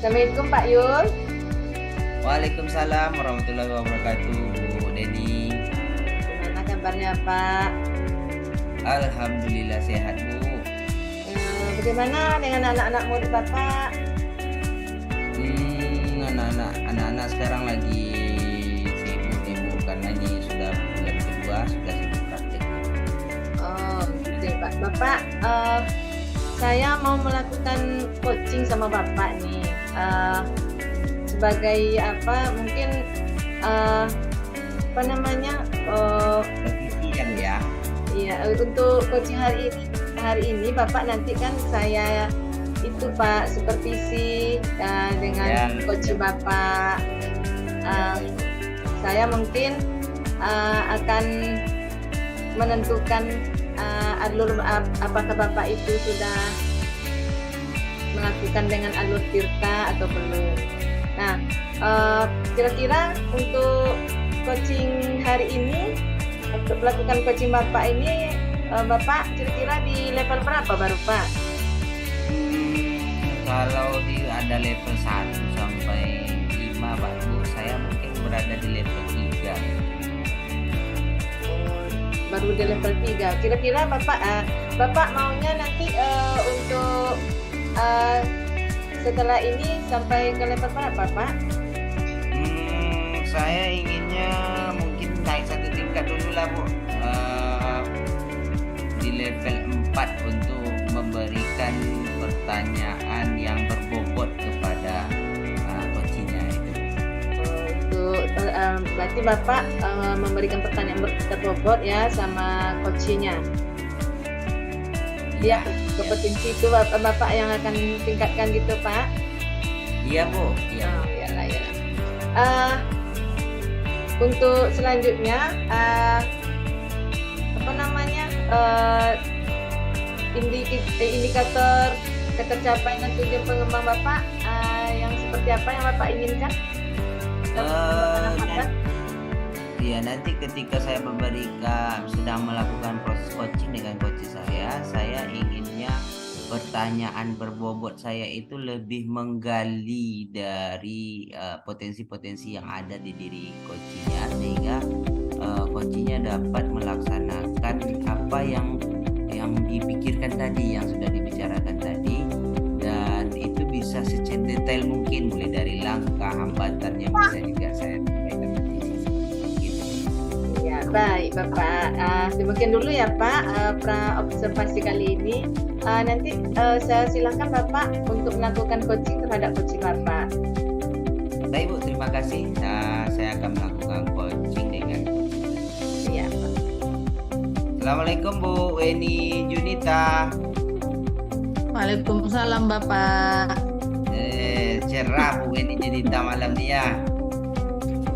Assalamualaikum Pak Yul. Waalaikumsalam warahmatullahi wabarakatuh, Bu Dedi. Gimana kabarnya Pak? Alhamdulillah sehat, Bu. Bagaimana dengan anak-anak murid Bapak? Anak-anak sekarang lagi sibuk nih, Bu, karena ini sudah bulan kedua, sudah sibuk praktek. Oh, oke Pak. Bapak, saya mau melakukan coaching sama Bapak nih. Sebagai apa? Mungkin apa namanya? Revisian ya. Iya, untuk coaching hari ini Bapak nanti kan saya itu Pak supervisi dengan coach Bapak. Saya mungkin akan menentukan alur apakah Bapak itu sudah melakukan dengan alur tirta atau belum. Nah, kira-kira untuk coaching hari ini, untuk melakukan coaching Bapak ini, Bapak kira-kira di level berapa baru Pak? Kalau ada level 1 sampai 5, Pak Bu, saya mungkin berada di level 3. Baru di level 3. Kira-kira Bapak maunya nanti untuk setelah ini sampai ke level berapa Pak? Saya inginnya mungkin naik satu tingkat dulu lah, Bu. Di level 4 untuk memberikan pertanyaan yang berbobot kepada coachingnya itu. Berarti Bapak memberikan pertanyaan berbobot ya sama coachingnya. Ya, kompetensi itu Bapak yang akan tingkatkan gitu Pak? Iya Bu. Iya. Oh, iyalah. Untuk selanjutnya apa namanya indikator ketercapaian tujuan pengembang Bapak yang seperti apa yang Bapak inginkan? Ya, nanti ketika saya sedang melakukan proses coaching dengan coach saya inginnya pertanyaan berbobot saya itu lebih menggali dari potensi-potensi yang ada di diri coachingnya, sehingga coachingnya dapat melaksanakan apa yang dipikirkan tadi, yang sudah dibicarakan tadi, dan itu bisa sedetail mungkin, mulai dari langkah hambatan yang bisa juga saya sampaikan nanti. Gitu. Ya, baik Bapak. Demikian dulu ya Pak observasi kali ini. Nanti saya silakan Bapak untuk melakukan coaching terhadap coaching Bapak. Baik Bu, terima kasih. Saya akan melakukan coaching dengan. Iya. Assalamualaikum Bu Weni Junita. Waalaikumsalam Bapak. Cerah Bu Weni Junita malam ni ya.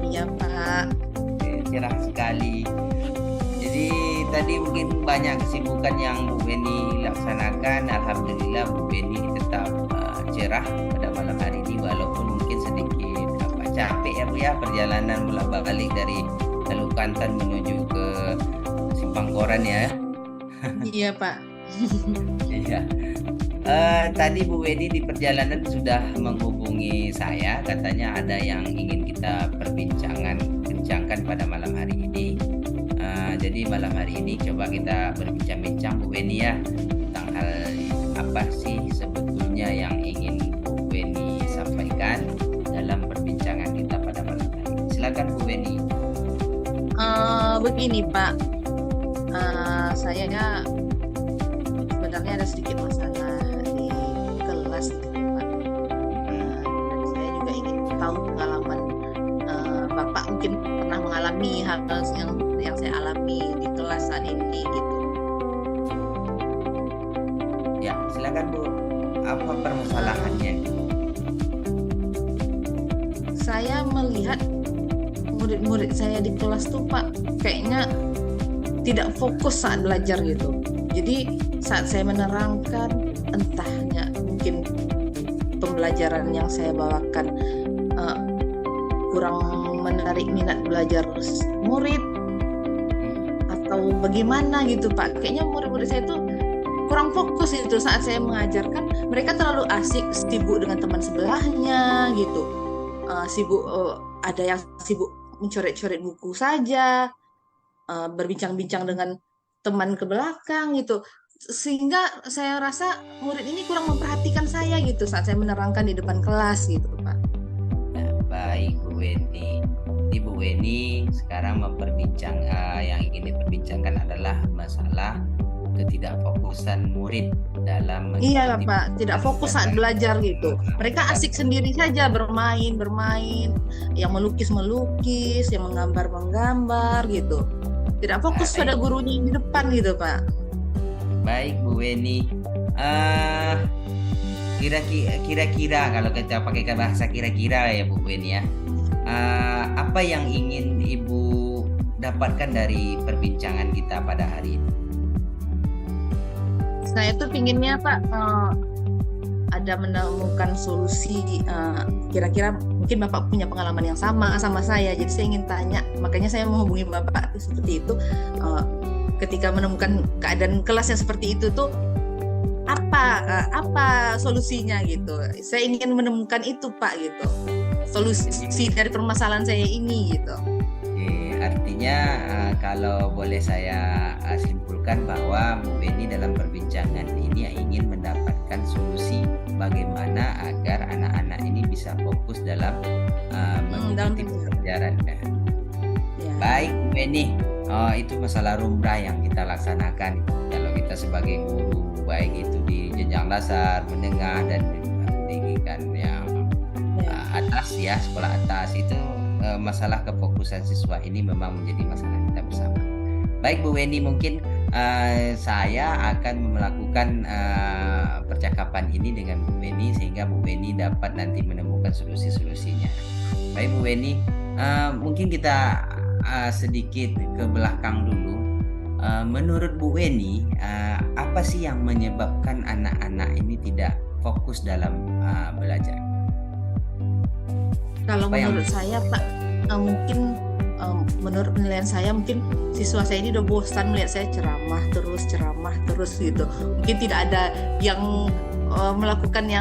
Iya Pak. Cerah sekali. Jadi tadi mungkin banyak kesibukan yang Bu Weni laksanakan. Alhamdulillah Bu Weni tetap cerah pada malam hari ini, walaupun mungkin sedikit capek ya Bu ya, perjalanan bolak-balik dari Teluk Kantan menuju ke Simpang Koran ya. Iya Pak. Iya. Tadi Bu Weni di perjalanan sudah menghubungi saya, katanya ada yang ingin kita bincangkan pada malam hari ini. Jadi malam hari ini coba kita berbincang-bincang Bu Weni ya, tentang hal apa sih sebetulnya yang ingin Bu Weni sampaikan dalam perbincangan kita pada malam hari ini. Silakan Bu Weni. Begini Pak, saya sebenarnya ada sedikit masalah di kelas gitu Pak. Dan saya juga ingin tahu pengalaman Bapak, mungkin pernah mengalami hal-hal yang saya alami di kelas saat ini gitu. Ya, silakan Bu. Apa permasalahannya? Saya melihat murid-murid saya di kelas tuh Pak, kayaknya tidak fokus saat belajar gitu. Jadi saat saya menerangkan, entahnya mungkin pembelajaran yang saya bawakan kurang menarik minat belajar murid atau bagaimana gitu Pak. Kayaknya murid-murid saya tuh kurang fokus itu saat saya mengajarkan. Mereka terlalu asik sibuk dengan teman sebelahnya gitu. Ada yang sibuk mencoret-coret buku saja, berbincang-bincang dengan teman ke belakang gitu. Sehingga saya rasa murid ini kurang memperhatikan saya gitu saat saya menerangkan di depan kelas gitu, Pak. Nah, baik Bu Weni. Ibu Weni sekarang yang ingin diperbincangkan adalah masalah ketidakfokusan murid dalam Iya Pak, tidak fokus saat belajar gitu. Mereka asik sendiri saja bermain, yang melukis, yang menggambar gitu. Tidak fokus pada gurunya di depan gitu Pak. Baik Bu Weni, kira-kira kalau kita pakai bahasa kira-kira ya Bu Weni ya, apa yang ingin Ibu dapatkan dari perbincangan kita pada hari ini? Saya tuh pinginnya Pak ada menemukan solusi. Kira-kira mungkin Bapak punya pengalaman yang sama saya, jadi saya ingin tanya, makanya saya menghubungi Bapak seperti itu. Ketika menemukan keadaan kelas yang seperti itu tuh apa solusinya gitu. Saya ingin menemukan itu Pak gitu, solusi dari permasalahan saya ini gitu. Artinya kalau boleh saya simpulkan bahwa Bu Weni dalam perbincangan ini ingin mendapatkan solusi bagaimana agar anak-anak ini bisa fokus dalam mengikuti pelajaran. Ya. Baik Bu Weni, itu masalah lumrah yang kita laksanakan kalau kita sebagai guru, baik itu di jenjang dasar, menengah dan pendidikan yang atas ya, sekolah atas itu. Masalah kefokusan siswa ini memang menjadi masalah kita bersama. Baik Bu Weni, mungkin saya akan melakukan percakapan ini dengan Bu Weni sehingga Bu Weni dapat nanti menemukan solusi-solusinya. Baik Bu Weni, mungkin kita sedikit ke belakang dulu. Menurut Bu Weni, apa sih yang menyebabkan anak-anak ini tidak fokus dalam belajar? Kalau menurut saya Pak, mungkin menurut penilaian saya mungkin siswa saya ini udah bosan melihat saya ceramah terus gitu. Mungkin tidak ada yang melakukan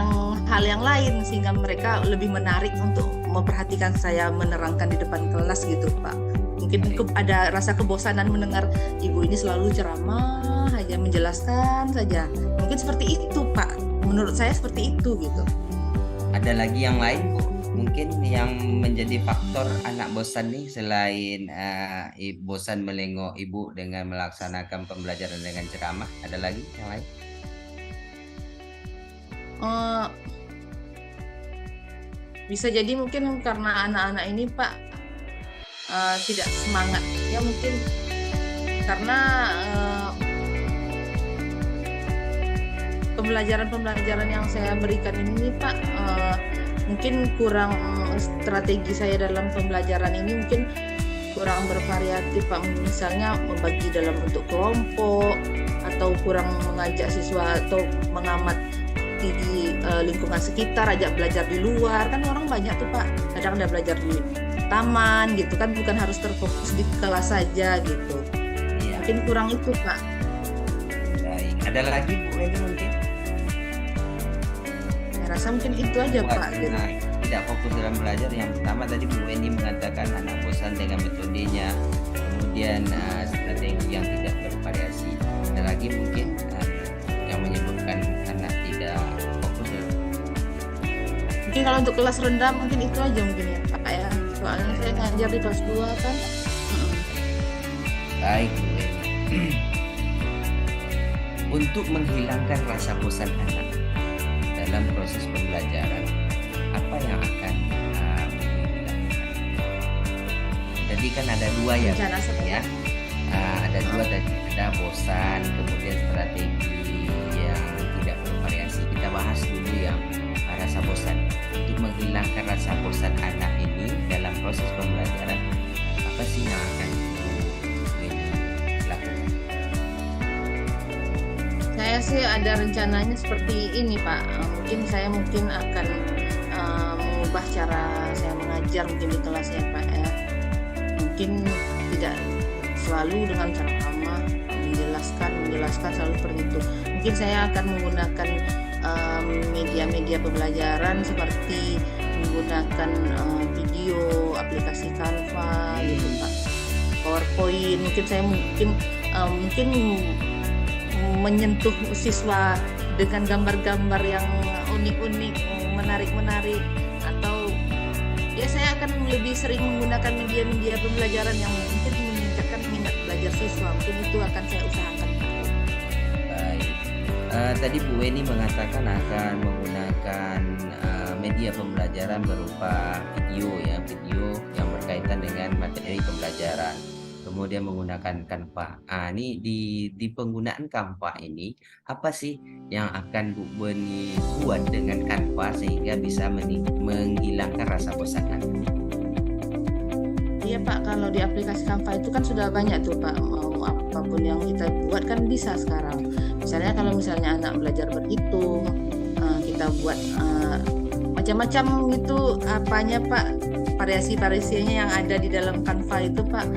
hal yang lain sehingga mereka lebih menarik untuk memperhatikan saya menerangkan di depan kelas gitu Pak. Mungkin ada rasa kebosanan mendengar ibu ini selalu ceramah hanya menjelaskan saja. Mungkin seperti itu Pak. Menurut saya seperti itu gitu. Ada lagi yang lain Bu? Mungkin yang menjadi faktor anak bosan nih selain bosan melengok ibu dengan melaksanakan pembelajaran dengan ceramah, ada lagi yang lain? Bisa jadi mungkin karena anak-anak ini Pak tidak semangat ya, mungkin karena pembelajaran yang saya berikan ini Pak mungkin kurang, strategi saya dalam pembelajaran ini mungkin kurang bervariatif Pak. Misalnya membagi dalam bentuk kelompok atau kurang mengajak siswa atau mengamati di lingkungan sekitar, ajak belajar di luar. Kan orang banyak tuh Pak, kadang ada belajar di taman gitu kan, bukan harus terfokus di kelas saja gitu. Ya. Mungkin kurang itu Pak. Baik, ada lagi Bu Weni mungkin? Rasa mungkin itu aja Pak. Tidak fokus dalam belajar. Yang pertama tadi Bu Weni mengatakan anak bosan dengan metodenya, kemudian strategi yang tidak bervariasi. Ada lagi mungkin yang menyebabkan anak tidak fokus. Mungkin kalau untuk kelas rendah mungkin itu aja mungkin ya Pak ya. Soalnya saya ngajar di kelas 2 kan. Baik Bu Weni. Untuk menghilangkan rasa bosan anak dalam proses pembelajaran, apa yang akan dilakukan? Jadi kan ada dua ya, ada dua tadi, ada bosan, kemudian strategi yang tidak bervariasi. Kita bahas dulu yang rasa bosan. Untuk menghilangkan rasa bosan anak ini dalam proses pembelajaran, apa sih yang akan dilakukan? Saya sih ada rencananya seperti ini Pak. Mungkin saya akan mengubah cara saya mengajar mungkin di kelasnya Pak ya. Mungkin tidak selalu dengan ceramah, menjelaskan selalu seperti itu. Mungkin saya akan menggunakan media-media pembelajaran seperti menggunakan video, aplikasi Canva gitu Pak, PowerPoint. Mungkin saya mungkin menyentuh siswa dengan gambar-gambar yang unik-unik, menarik-menarik, atau ya saya akan lebih sering menggunakan media-media pembelajaran yang mungkin meningkatkan minat belajar siswa. Mungkin itu akan saya usahakan. Baik. Tadi Bu Weni mengatakan akan menggunakan media pembelajaran berupa video yang berkaitan dengan materi pembelajaran. Kemudian menggunakan Canva. Ini di penggunaan Canva ini apa sih yang akan Bu Weni buat dengan Canva sehingga bisa menghilangkan rasa bosan Anda? Iya Pak, kalau di aplikasi Canva itu kan sudah banyak tuh Pak, mau apapun yang kita buat kan bisa sekarang. Misalnya kalau misalnya anak belajar berhitung, kita buat macam-macam gitu apanya Pak, variasi-variasinya yang ada di dalam Canva itu Pak.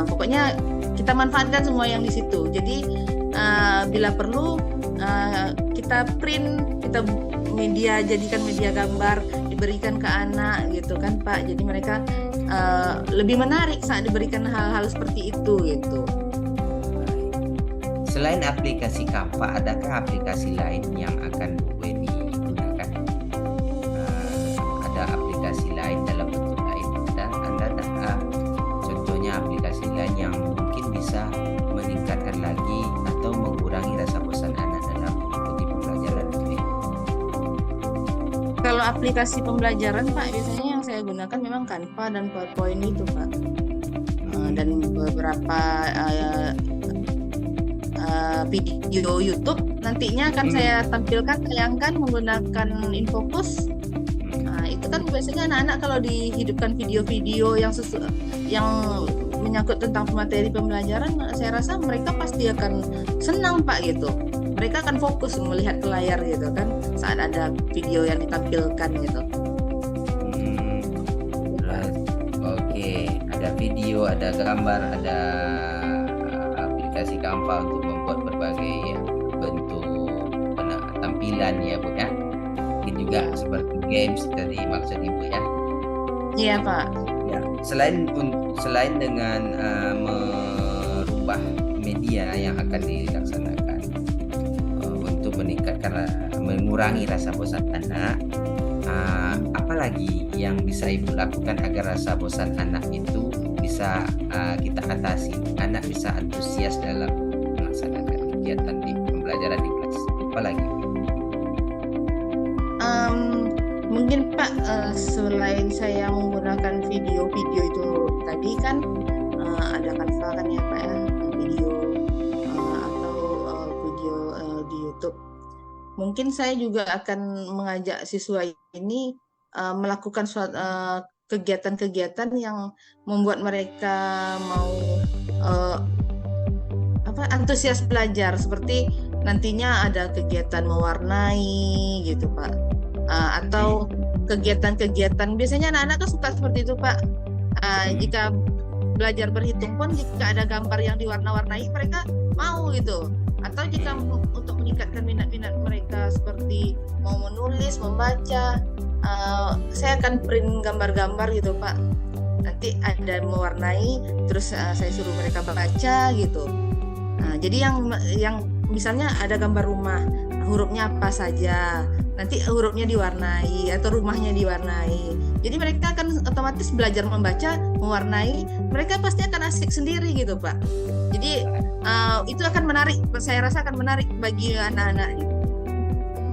Pokoknya kita manfaatkan semua yang di situ. Jadi bila perlu kita print, kita jadikan media gambar, diberikan ke anak gitu kan Pak. Jadi mereka lebih menarik saat diberikan hal-hal seperti itu gitu. Selain aplikasi Canva, adakah aplikasi lain yang akan Bu Weni gunakan? Ada aplikasi lain dalam bentuk lain, dan Anda contohnya aplikasi lain yang mungkin bisa meningkatkan lagi atau mengurangi rasa bosan anak dalam mengikuti pembelajaran ini? Kalau aplikasi pembelajaran Pak, biasanya yang saya gunakan memang Canva dan PowerPoint itu Pak. Dan beberapa video YouTube nantinya akan saya tayangkan menggunakan Infocus. Itu kan biasanya anak-anak kalau dihidupkan video-video yang menyangkut tentang materi pembelajaran, saya rasa mereka pasti akan senang Pak gitu. Mereka akan fokus melihat ke layar gitu kan saat ada video yang ditampilkan gitu. Oke, ada video, ada gambar, ada aplikasi Canva untuk membuat berbagai bentuk tampilan ya Bu ya. Mungkin juga seperti games tadi maksud Ibu ya. Iya Pak. Ya, selain dengan merubah media yang akan dilaksanakan untuk mengurangi rasa bosan anak, apalagi yang bisa Ibu lakukan agar rasa bosan anak itu bisa kita atasi, anak bisa antusias dalam melaksanakan kegiatan di pembelajaran di kelas? Apalagi? Mungkin Pak, selain saya menggunakan video-video itu tadi kan ada Canva kan ya Pak ya, video atau video di YouTube. Mungkin saya juga akan mengajak siswa ini melakukan suatu kegiatan-kegiatan yang membuat mereka mau antusias belajar, seperti nantinya ada kegiatan mewarnai gitu Pak, atau kegiatan-kegiatan biasanya anak-anak kan suka seperti itu Pak. Jika belajar berhitung pun jika ada gambar yang diwarna-warnai mereka mau gitu, atau jika untuk meningkatkan minat-minat mereka seperti mau menulis, membaca, saya akan print gambar-gambar gitu Pak, nanti ada mewarnai terus saya suruh mereka baca gitu. Jadi yang misalnya ada gambar rumah, hurufnya apa saja, nanti hurufnya diwarnai atau rumahnya diwarnai. Jadi mereka akan otomatis belajar membaca, mewarnai, mereka pasti akan asik sendiri gitu Pak. Jadi itu akan menarik, saya rasa akan menarik bagi anak-anak.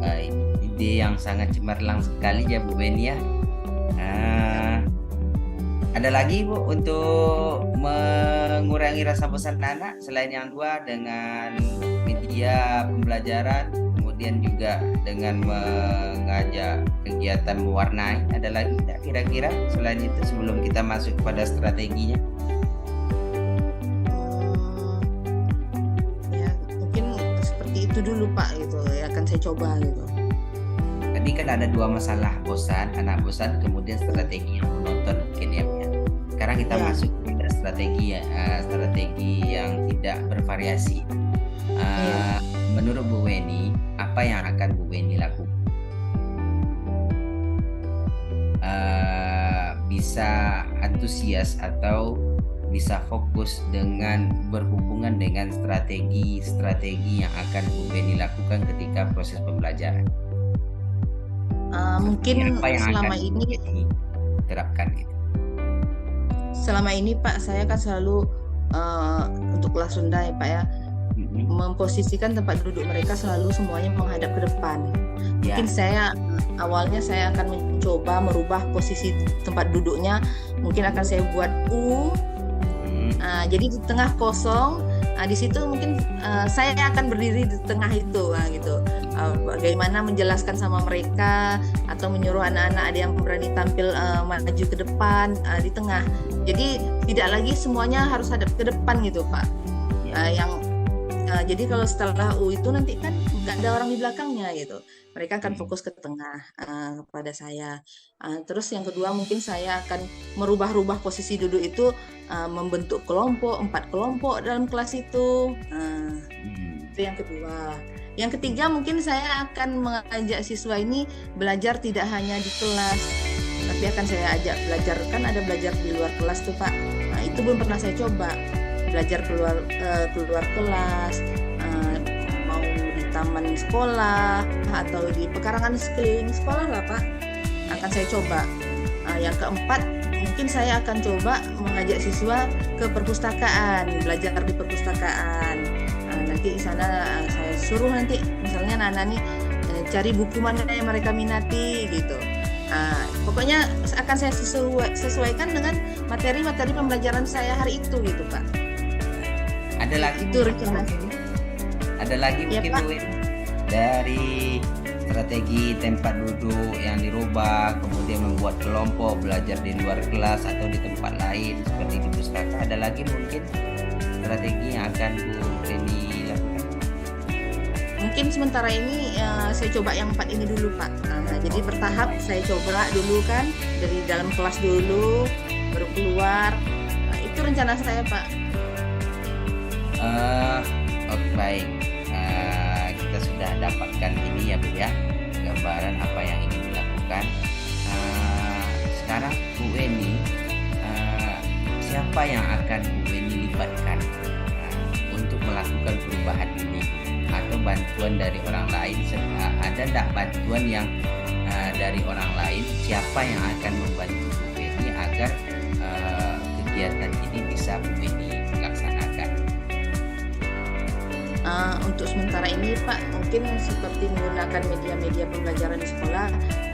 Baik, ide yang sangat cemerlang sekali ya Bu Weni ya. Ada lagi Bu untuk mengurangi rasa bosan anak selain yang dua, dengan media pembelajaran, kemudian juga dengan mengajak kegiatan mewarnai? Ada lagi tidak kira-kira selain itu sebelum kita masuk pada strateginya? Ya mungkin seperti itu dulu Pak gitu ya, akan saya coba gitu. Tadi kan ada dua masalah, bosan, anak bosan, kemudian strategi yang menonton mungkin ya. Sekarang kita masuk ke strategi yang tidak tidak bervariasi. Iya. Menurut Bu Weni, apa yang akan Bu Weni lakukan? Bisa antusias atau bisa fokus dengan berhubungan dengan strategi-strategi yang akan Bu Weni lakukan ketika proses pembelajaran. Mungkin Apa yang selama akan ini Bu Weni terapkan gitu? selama ini Pak, saya kan selalu untuk kelas rendah ya Pak ya, memposisikan tempat duduk mereka selalu semuanya menghadap ke depan. Ya. Mungkin awalnya saya akan mencoba merubah posisi tempat duduknya, mungkin akan saya buat U. Jadi di tengah kosong, di situ mungkin saya akan berdiri di tengah itu, gitu. Bagaimana menjelaskan sama mereka atau menyuruh anak-anak ada yang berani tampil maju ke depan di tengah. Jadi tidak lagi semuanya harus hadap ke depan gitu Pak. Jadi kalau setelah U itu nanti kan nggak ada orang di belakangnya gitu. Mereka akan fokus ke tengah kepada saya. Terus yang kedua mungkin saya akan merubah-rubah posisi duduk itu, membentuk kelompok, 4 kelompok dalam kelas itu. Itu yang kedua. Yang ketiga mungkin saya akan mengajak siswa ini belajar tidak hanya di kelas, tapi akan saya ajak belajar, kan ada belajar di luar kelas tuh Pak. Itu belum pernah saya coba. Belajar keluar kelas, mau di taman sekolah atau di pekarangan sekeliling sekolah lah Pak, akan saya coba. Yang keempat mungkin saya akan coba mengajak siswa ke perpustakaan, belajar di perpustakaan. Nanti di sana saya suruh nanti misalnya anak-anak nih cari buku mana yang mereka minati gitu. Pokoknya akan saya sesuaikan dengan materi-materi pembelajaran saya hari itu gitu Pak. Ada lagi itu rencana. Ada lagi Ya, mungkin Pak. Bu Weni, dari strategi tempat duduk yang dirubah, kemudian membuat kelompok belajar di luar kelas atau di tempat lain seperti di pustaka. Ada lagi mungkin strategi yang akan Bu Weni lakukan? Mungkin sementara ini saya coba yang 4 ini dulu Pak. Jadi bertahap saya coba dulu kan, dari dalam kelas dulu, baru keluar. Itu rencana saya Pak. Baik, kita sudah dapatkan ini ya Bu ya, gambaran apa yang ingin dilakukan. Sekarang Bu Weni, siapa yang akan Bu Weni libatkan untuk melakukan perubahan ini, atau bantuan dari orang lain? Ada tidak bantuan yang dari orang lain? Siapa yang akan membantu Bu Weni agar kegiatan ini bisa Bu Weni laksanakan? Untuk sementara ini Pak, mungkin seperti menggunakan media-media pembelajaran di sekolah,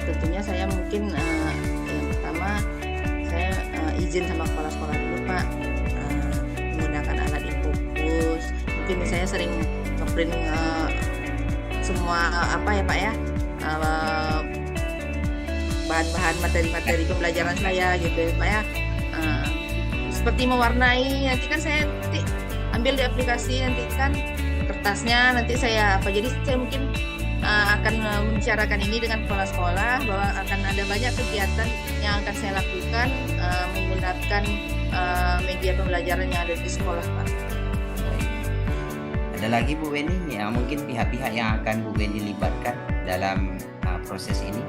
tentunya saya mungkin yang pertama saya izin sama kepala sekolah dulu Pak, menggunakan alat infokus. Mungkin saya sering ngeprint semua apa ya Pak ya, bahan-bahan materi-materi pembelajaran saya gitu ya Pak ya. Seperti mewarnai, nanti kan saya ambil di aplikasi, nanti kan kertasnya nanti saya jadi saya mungkin akan membicarakan ini dengan kepala sekolah bahwa akan ada banyak kegiatan yang akan saya lakukan menggunakan media pembelajaran yang ada di sekolah Pak. Ada lagi Bu Weni yang mungkin pihak-pihak yang akan Bu Weni libatkan dalam proses ini?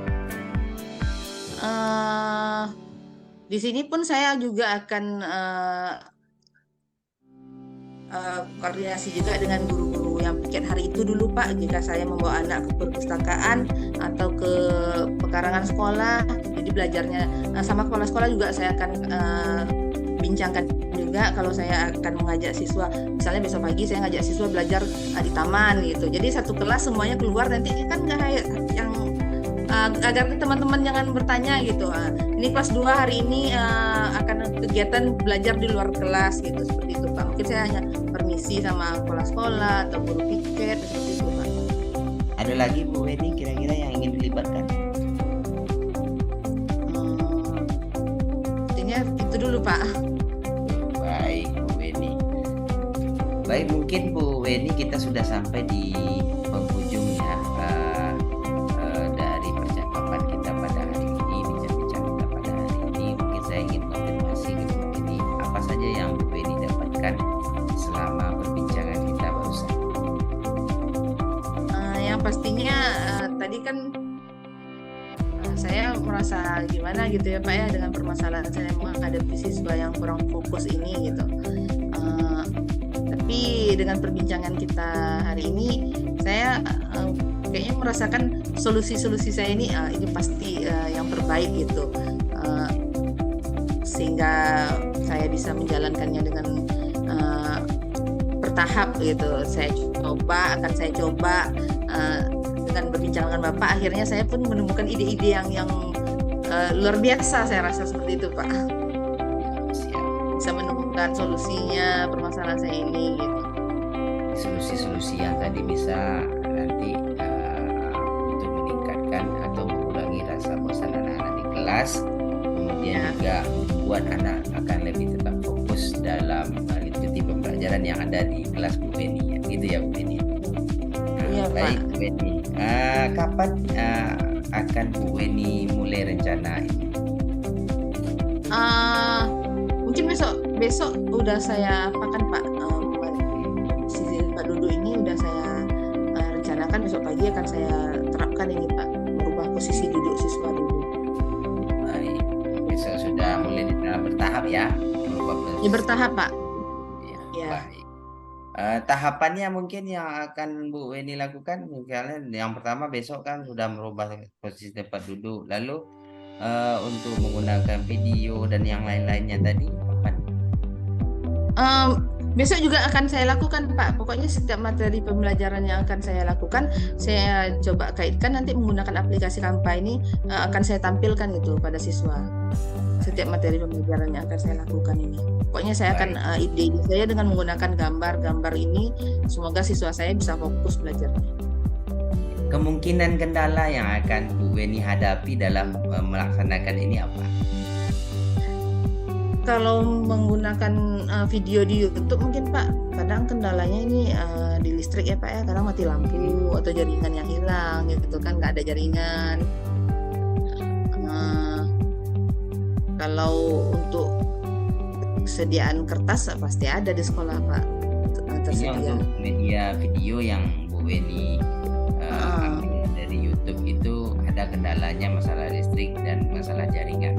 Di sini pun saya juga akan koordinasi juga dengan guru-guru yang piket hari itu dulu Pak, jika saya membawa anak ke perpustakaan atau ke pekarangan sekolah, jadi belajarnya sama kepala sekolah juga saya akan bincangkan juga kalau saya akan mengajak siswa, misalnya besok pagi saya ngajak siswa belajar di taman gitu, jadi satu kelas semuanya keluar, nanti kan nggak yang agar teman-teman jangan bertanya gitu, ini kelas 2 hari ini akan kegiatan belajar di luar kelas gitu, seperti itu Pak. Mungkin saya hanya permisi sama kepala sekolah atau guru piket seperti itu Pak. Ada lagi Bu Weni kira-kira yang ingin dilibatkan? Intinya itu dulu Pak. Baik Bu Weni. Baik, mungkin Bu Weni kita sudah sampai di penghujung ya dari percakapan kita pada hari ini, bincang-bincang kita pada hari ini. Mungkin saya ingin konfirmasi ke Bu Weni, apa saja yang Bu Weni dapatkan selama berbincang saya merasa gimana gitu ya Pak ya dengan permasalahan saya menghadapi siswa yang kurang fokus ini gitu. Tapi dengan perbincangan kita hari ini, saya kayaknya merasakan solusi-solusi saya ini pasti yang terbaik gitu. Sehingga saya bisa menjalankannya dengan bertahap gitu. Akan saya coba dengan berbincang dengan Bapak. Akhirnya saya pun menemukan ide-ide yang luar biasa. Saya rasa seperti itu, Pak. Siap. Bisa menemukan solusinya permasalahan saya ini gitu. Solusi-solusi yang tadi bisa nanti untuk meningkatkan atau mengurangi rasa bosan anak-anak di kelas, kemudian juga membuat anak akan lebih tetap fokus dalam mengikuti pembelajaran yang ada di kelas Bu Weni, gitu ya Bu Weni. Iya, Baik Pak. Bu Weni, kapan akan Bu Weni mulai rencana ini? Mungkin besok udah saya apakan Pak, si Pak Dudu ini udah saya rencanakan besok pagi akan saya terapkan ini Pak, merubah posisi duduk siswa dulu. Baik, besok sudah mulai bertahap ya? Ya bertahap Pak. Ya. Baik. Tahapannya mungkin yang akan Bu Weni lakukan, misalnya yang pertama besok kan sudah merubah posisi tempat duduk, lalu untuk menggunakan video dan yang lain-lainnya tadi kapan? Besok juga akan saya lakukan Pak. Pokoknya setiap materi pembelajaran yang akan saya lakukan, saya coba kaitkan nanti menggunakan aplikasi Canva ini, akan saya tampilkan itu pada siswa. Setiap materi pembelajaran yang akan saya lakukan ini. Pokoknya saya akan ide saya dengan menggunakan gambar-gambar ini, semoga siswa saya bisa fokus belajarnya. Kemungkinan kendala yang akan Bu Weni hadapi dalam melaksanakan ini apa? Kalau menggunakan video di YouTube mungkin Pak, kadang kendalanya ini di listrik ya Pak ya, kadang mati lampu atau jaringan yang hilang gitu kan, nggak ada jaringan. Kalau untuk kesediaan kertas pasti ada di sekolah Pak, tersedia. Ini untuk media video yang Bu Weni ambil dari YouTube itu ada kendalanya masalah listrik dan masalah jaringan.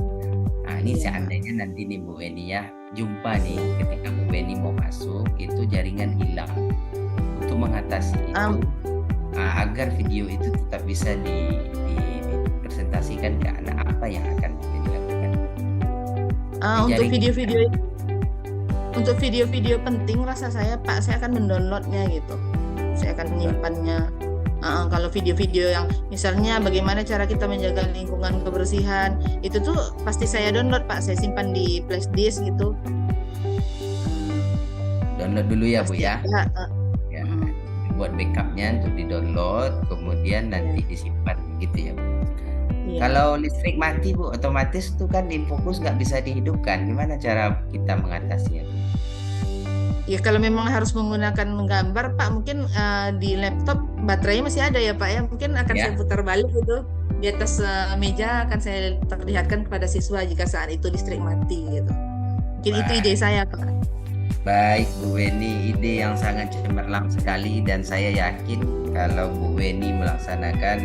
Nah ini seandainya nanti nih Bu Weni ya jumpa nih ketika Bu Weni mau masuk itu jaringan hilang, untuk mengatasi itu agar video itu tetap bisa dipresentasikan ke anak, apa yang akan Bu Weni lakukan? Untuk video-video penting rasa saya Pak, saya akan mendownloadnya gitu, saya akan menyimpannya. Kalau video-video yang misalnya bagaimana cara kita menjaga lingkungan kebersihan, itu tuh pasti saya download Pak, saya simpan di flash disk gitu. Download dulu ya Bu ya. Ya. Buat backupnya untuk di download, kemudian nanti disimpan gitu ya Bu. Iya. Kalau listrik mati Bu, otomatis itu kan InFokus nggak bisa dihidupkan. Gimana cara kita mengatasinya? Ya kalau memang harus menggunakan gambar Pak, mungkin di laptop baterainya masih ada ya Pak ya, mungkin akan saya putar balik gitu di atas meja, akan saya perlihatkan kepada siswa jika saat itu listrik mati gitu. Mungkin itu ide saya Pak. Baik Bu Weni, ide yang sangat cemerlang sekali, dan saya yakin kalau Bu Weni melaksanakan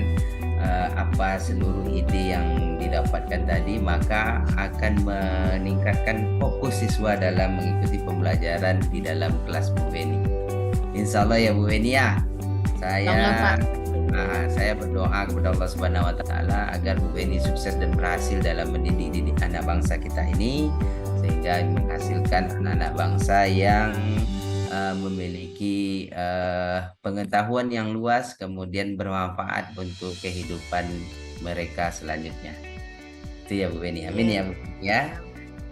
apa seluruh ide yang didapatkan tadi, maka akan meningkatkan fokus siswa dalam mengikuti pembelajaran di dalam kelas Bu Weni. Insya Allah ya Bu Weni ya. Saya berdoa kepada Allah Subhanahu Wa Taala agar Bu Weni sukses dan berhasil dalam mendidik anak bangsa kita ini, sehingga menghasilkan anak-anak bangsa yang memiliki pengetahuan yang luas, kemudian bermanfaat untuk kehidupan mereka selanjutnya. Itu ya Bu Weni. Amin ya Bu ya.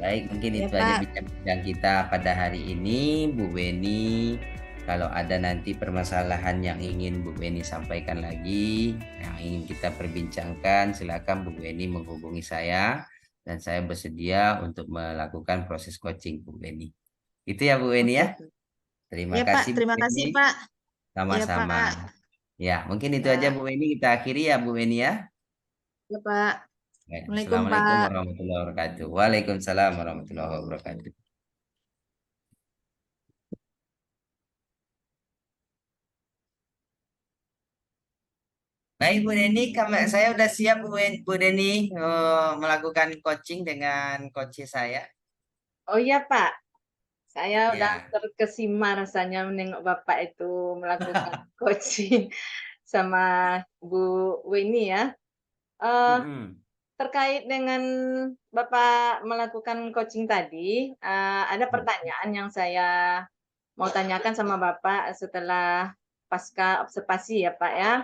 Baik, mungkin itu aja bincang-bincang kita pada hari ini Bu Weni. Kalau ada nanti permasalahan yang ingin Bu Weni sampaikan lagi, yang ingin kita perbincangkan, silakan Bu Weni menghubungi saya, dan saya bersedia untuk melakukan proses coaching Bu Weni. Itu ya Bu Weni ya. Terima kasih Pak, terima kasih Pak. Sama-sama. Ya, mungkin itu aja Bu Weni, kita akhiri ya Bu Weni ya. Ya Pak. Assalamualaikum warahmatullahi wabarakatuh. Waalaikumsalam warahmatullahi wabarakatuh. Baik Bu Deni, saya udah siap Bu Deni melakukan coaching dengan coach saya. Oh iya Pak, saya udah Ya. terkesima rasanya menengok Bapak itu melakukan coaching sama Bu Weni ya. Eh, Mm-mm. Terkait dengan Bapak melakukan coaching tadi, ada pertanyaan yang saya mau tanyakan sama Bapak setelah pasca observasi ya Pak ya.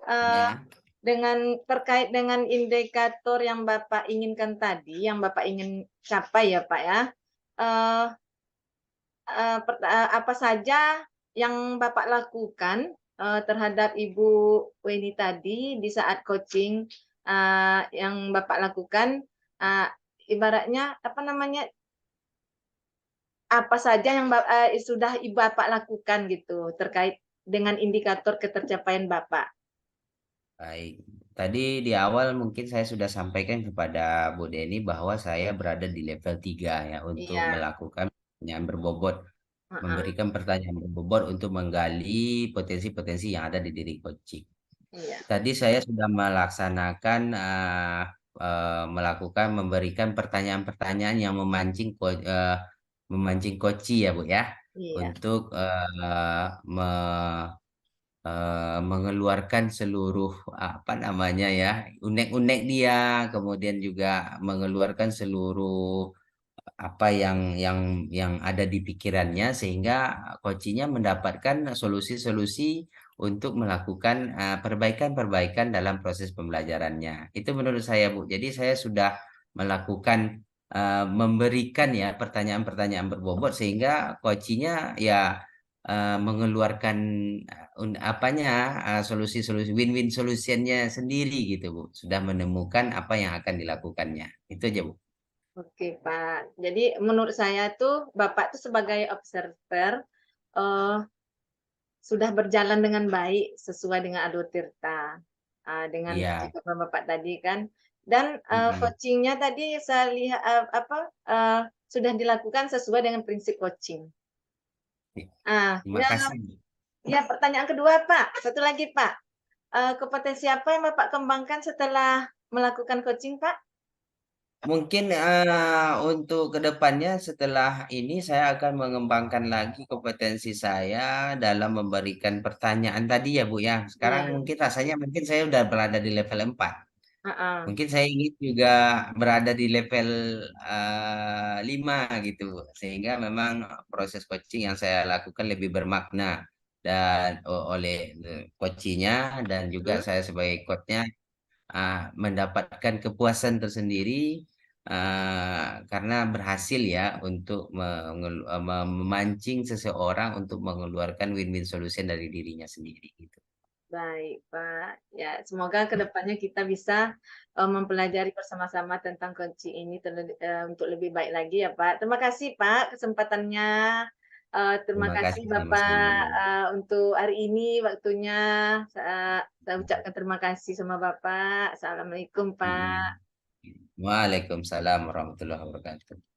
Eh, Ya. dengan terkait dengan indikator yang Bapak inginkan tadi, yang Bapak ingin capai ya Pak ya. Eh, apa saja yang Bapak lakukan terhadap Ibu Weni tadi di saat coaching yang Bapak lakukan, eh, ibaratnya apa namanya, apa saja yang sudah Ibu Bapak lakukan gitu terkait dengan indikator ketercapaian Bapak. Baik. Tadi di awal mungkin saya sudah sampaikan kepada Bu Deni bahwa saya berada di level 3 ya untuk Iya, melakukan pertanyaan berbobot, heeh, memberikan pertanyaan berbobot untuk menggali potensi-potensi yang ada di diri coaching. iya, Tadi saya sudah melaksanakan melakukan memberikan pertanyaan-pertanyaan yang memancing koci ya Bu ya iya, untuk mengeluarkan seluruh apa namanya ya unek-unek dia, kemudian juga mengeluarkan seluruh apa yang ada di pikirannya sehingga coachingnya mendapatkan solusi-solusi untuk melakukan perbaikan-perbaikan dalam proses pembelajarannya. Itu menurut saya, Bu. Jadi saya sudah melakukan memberikan ya pertanyaan-pertanyaan berbobot sehingga coachingnya ya mengeluarkan apanya solusi-solusi win-win solutionnya sendiri gitu, Bu. Sudah menemukan apa yang akan dilakukannya. Itu aja, Bu. oke Pak. Jadi menurut saya tuh Bapak tuh sebagai observer eh, sudah berjalan dengan baik sesuai dengan Ado Tirta, dengan Iya. percakapan Bapak tadi kan. Dan Mm-mm. coachingnya tadi saya lihat sudah dilakukan sesuai dengan prinsip coaching. Terima Ya, kasih. ya pertanyaan kedua Pak, satu lagi Pak. Kompetensi apa yang Bapak kembangkan setelah melakukan coaching Pak? Mungkin untuk kedepannya setelah ini saya akan mengembangkan lagi kompetensi saya dalam memberikan pertanyaan tadi ya Bu ya. Sekarang Iya, mungkin rasanya mungkin saya udah berada di level 4. heeh. Mungkin saya ingin juga berada di level 5 gitu. Sehingga memang proses coaching yang saya lakukan lebih bermakna dan oleh coachingnya dan juga Hmm, saya sebagai coachnya mendapatkan kepuasan tersendiri karena berhasil ya untuk memancing seseorang untuk mengeluarkan win-win solution dari dirinya sendiri gitu. baik, Pak. Ya, semoga kedepannya kita bisa mempelajari bersama-sama tentang kunci ini untuk lebih baik lagi ya, Pak. Terima kasih, Pak, kesempatannya. Terima Terima kasih, kasih Bapak, sama-sama. untuk hari ini waktunya. Saya ucapkan terima kasih sama Bapak. Assalamualaikum, Mm-mm. Pak. Waalaikumsalam warahmatullahi wabarakatuh.